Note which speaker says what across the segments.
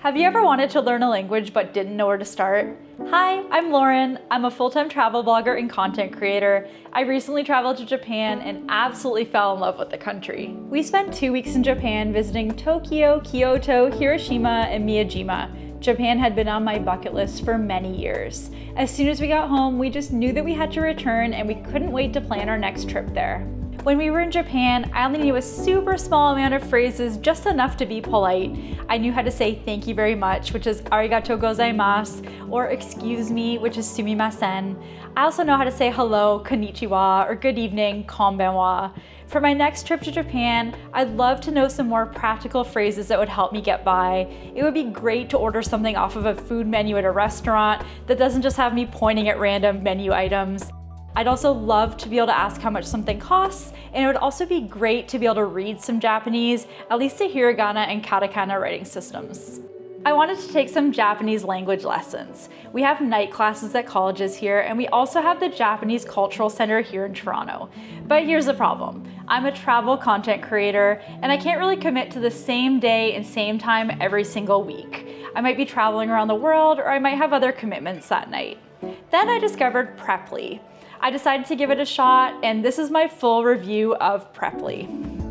Speaker 1: Have you ever wanted to learn a language but didn't know where to start? Hi, I'm Lauren. I'm a full-time travel blogger and content creator. I recently traveled to Japan and absolutely fell in love with the country. We spent 2 weeks in Japan visiting Tokyo, Kyoto, Hiroshima, and Miyajima. Japan had been on my bucket list for many years. As soon as we got home, we just knew that we had to return and we couldn't wait to plan our next trip there. When we were in Japan, I only knew a super small amount of phrases, just enough to be polite. I knew how to say thank you very much, which is arigatou gozaimasu, or excuse me, which is sumimasen. I also know how to say hello, konnichiwa, or good evening, konbanwa. For my next trip to Japan, I'd love to know some more practical phrases that would help me get by. It would be great to order something off of a food menu at a restaurant that doesn't just have me pointing at random menu items. I'd also love to be able to ask how much something costs, and it would also be great to be able to read some Japanese, at least the hiragana and katakana writing systems. I wanted to take some Japanese language lessons. We have night classes at colleges here, and we also have the Japanese Cultural Center here in Toronto. But here's the problem. I'm a travel content creator, and I can't really commit to the same day and same time every single week. I might be traveling around the world, or I might have other commitments that night. Then I discovered Preply. I decided to give it a shot, and this is my full review of Preply.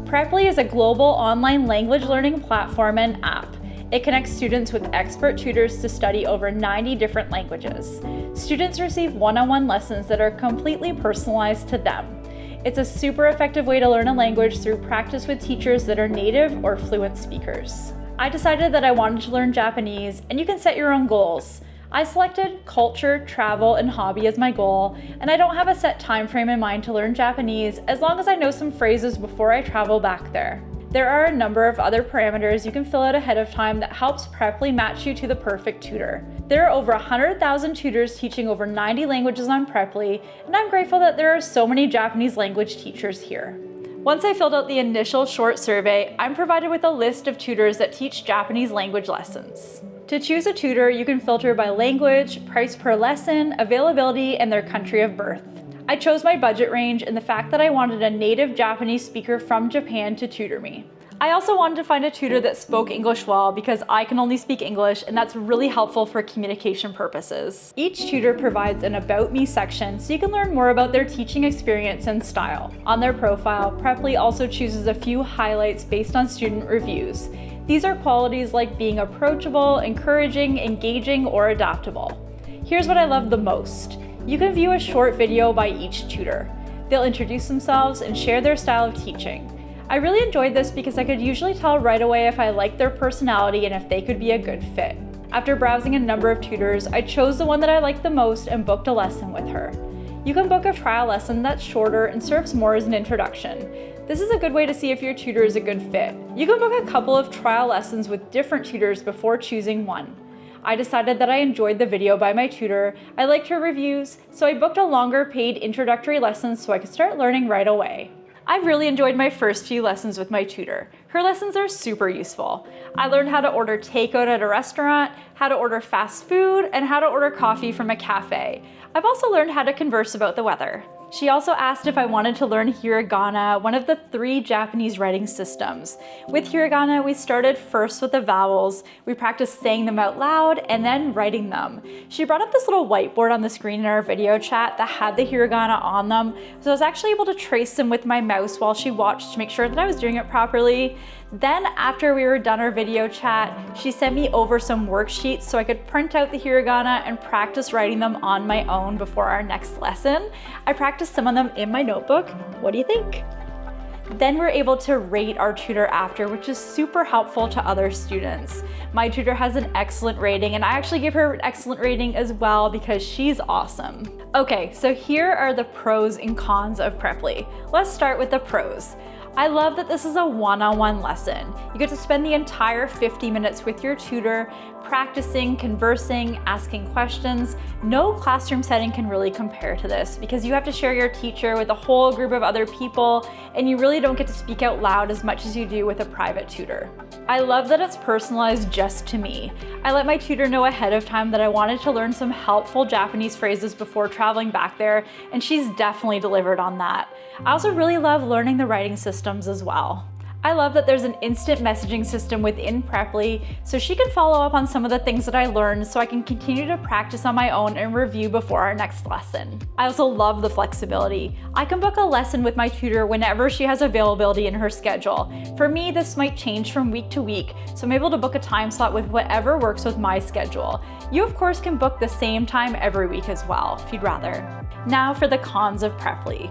Speaker 1: Preply is a global online language learning platform and app. It connects students with expert tutors to study over 90 different languages. Students receive one-on-one lessons that are completely personalized to them. It's a super effective way to learn a language through practice with teachers that are native or fluent speakers. I decided that I wanted to learn Japanese, and you can set your own goals. I selected culture, travel, and hobby as my goal, and I don't have a set time frame in mind to learn Japanese as long as I know some phrases before I travel back there. There are a number of other parameters you can fill out ahead of time that helps Preply match you to the perfect tutor. There are over 100,000 tutors teaching over 90 languages on Preply, and I'm grateful that there are so many Japanese language teachers here. Once I filled out the initial short survey, I'm provided with a list of tutors that teach Japanese language lessons. To choose a tutor, you can filter by language, price per lesson, availability, and their country of birth. I chose my budget range and the fact that I wanted a native Japanese speaker from Japan to tutor me. I also wanted to find a tutor that spoke English well because I can only speak English, and that's really helpful for communication purposes. Each tutor provides an About Me section so you can learn more about their teaching experience and style. On their profile, Preply also chooses a few highlights based on student reviews. These are qualities like being approachable, encouraging, engaging, or adaptable. Here's what I love the most. You can view a short video by each tutor. They'll introduce themselves and share their style of teaching. I really enjoyed this because I could usually tell right away if I liked their personality and if they could be a good fit. After browsing a number of tutors, I chose the one that I liked the most and booked a lesson with her. You can book a trial lesson that's shorter and serves more as an introduction. This is a good way to see if your tutor is a good fit. You can book a couple of trial lessons with different tutors before choosing one. I decided that I enjoyed the video by my tutor, I liked her reviews, so I booked a longer paid introductory lesson so I could start learning right away. I really enjoyed my first few lessons with my tutor. Her lessons are super useful. I learned how to order takeout at a restaurant, how to order fast food, and how to order coffee from a cafe. I've also learned how to converse about the weather. She also asked if I wanted to learn hiragana, one of the 3 Japanese writing systems. With hiragana, we started first with the vowels. We practiced saying them out loud and then writing them. She brought up this little whiteboard on the screen in our video chat that had the hiragana on them, so I was actually able to trace them with my mouse while she watched to make sure that I was doing it properly. Then after we were done our video chat, she sent me over some worksheets so I could print out the hiragana and practice writing them on my own before our next lesson. I practiced some of them in my notebook. What do you think? Then we're able to rate our tutor after, which is super helpful to other students. My tutor has an excellent rating, and I actually give her an excellent rating as well because she's awesome. Okay, so here are the pros and cons of Preply. Let's start with the pros. I love that this is a one-on-one lesson. You get to spend the entire 50 minutes with your tutor, practicing, conversing, asking questions. No classroom setting can really compare to this because you have to share your teacher with a whole group of other people, and you really don't get to speak out loud as much as you do with a private tutor. I love that it's personalized just to me. I let my tutor know ahead of time that I wanted to learn some helpful Japanese phrases before traveling back there, and she's definitely delivered on that. I also really love learning the writing systems as well. I love that there's an instant messaging system within Preply, so she can follow up on some of the things that I learned so I can continue to practice on my own and review before our next lesson. I also love the flexibility. I can book a lesson with my tutor whenever she has availability in her schedule. For me, this might change from week to week, so I'm able to book a time slot with whatever works with my schedule. You of course can book the same time every week as well, if you'd rather. Now for the cons of Preply.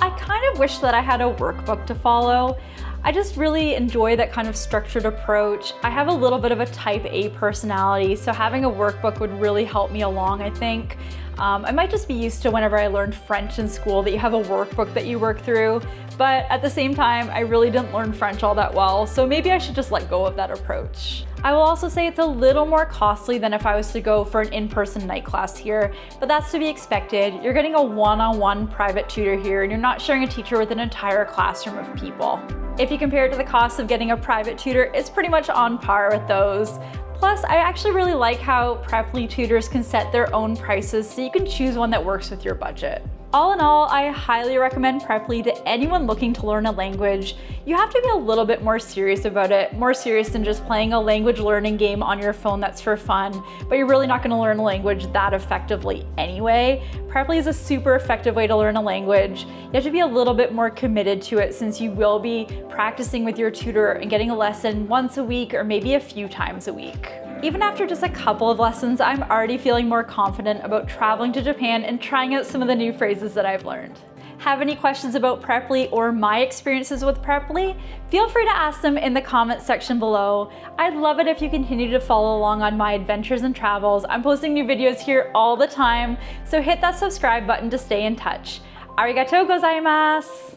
Speaker 1: I kind of wish that I had a workbook to follow. I just really enjoy that kind of structured approach. I have a little bit of a type A personality, so having a workbook would really help me along, I think. I might just be used to whenever I learned French in school that you have a workbook that you work through, but at the same time, I really didn't learn French all that well, so maybe I should just let go of that approach. I will also say it's a little more costly than if I was to go for an in-person night class here, but that's to be expected. You're getting a one-on-one private tutor here, and you're not sharing a teacher with an entire classroom of people. If you compare it to the cost of getting a private tutor, it's pretty much on par with those. Plus, I actually really like how Preply tutors can set their own prices so you can choose one that works with your budget. All in all, I highly recommend Preply to anyone looking to learn a language. You have to be a little bit more serious about it, more serious than just playing a language learning game on your phone that's for fun, but you're really not going to learn a language that effectively anyway. Preply is a super effective way to learn a language. You have to be a little bit more committed to it since you will be practicing with your tutor and getting a lesson once a week or maybe a few times a week. Even after just a couple of lessons, I'm already feeling more confident about traveling to Japan and trying out some of the new phrases that I've learned. Have any questions about Preply or my experiences with Preply? Feel free to ask them in the comments section below. I'd love it if you continue to follow along on my adventures and travels. I'm posting new videos here all the time, so hit that subscribe button to stay in touch. Arigatou gozaimasu!